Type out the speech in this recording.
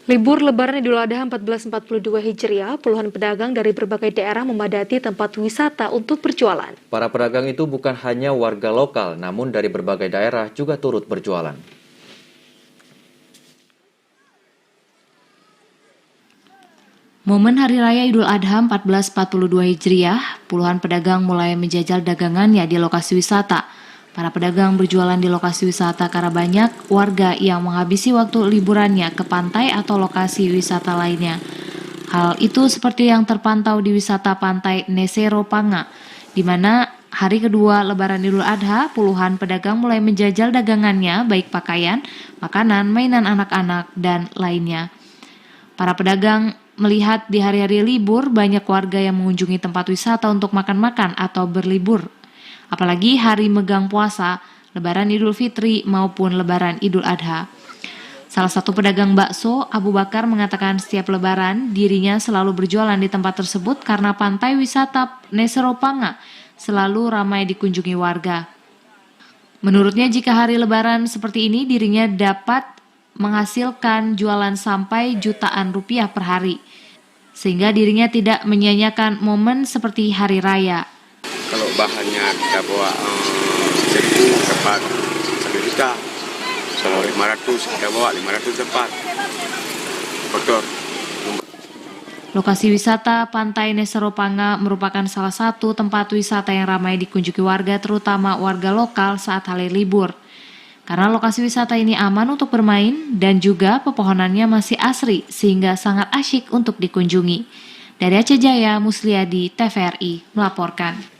Libur Lebaran Idul Adha 1442 Hijriah, puluhan pedagang dari berbagai daerah memadati tempat wisata untuk berjualan. Para pedagang itu bukan hanya warga lokal, namun dari berbagai daerah juga turut berjualan. Momen Hari Raya Idul Adha 1442 Hijriah, puluhan pedagang mulai menjajal dagangannya di lokasi wisata. Para pedagang berjualan di lokasi wisata karena banyak warga yang menghabisi waktu liburannya ke pantai atau lokasi wisata lainnya. Hal itu seperti yang terpantau di wisata pantai Nesero Panga, di mana hari kedua Lebaran Idul Adha, puluhan pedagang mulai menjajal dagangannya, baik pakaian, makanan, mainan anak-anak, dan lainnya. Para pedagang melihat di hari-hari libur banyak warga yang mengunjungi tempat wisata untuk makan-makan atau berlibur. Apalagi hari megang puasa, Lebaran Idul Fitri maupun Lebaran Idul Adha. Salah satu pedagang bakso, Abu Bakar, mengatakan setiap Lebaran dirinya selalu berjualan di tempat tersebut karena pantai wisata Nesero Panga selalu ramai dikunjungi warga. Menurutnya jika hari Lebaran seperti ini dirinya dapat menghasilkan jualan sampai jutaan rupiah per hari, sehingga dirinya tidak menyia-nyiakan momen seperti hari raya. Kalau bahannya kita bawa 1.000 dapat 1 juta, kalau 500 kita bawa 500 dapat kotor. Lokasi wisata Pantai Nesero Panga merupakan salah satu tempat wisata yang ramai dikunjungi warga, terutama warga lokal saat hari libur. Karena lokasi wisata ini aman untuk bermain dan juga pepohonannya masih asri sehingga sangat asyik untuk dikunjungi. Dari Aceh Jaya, Musliadi, TVRI melaporkan.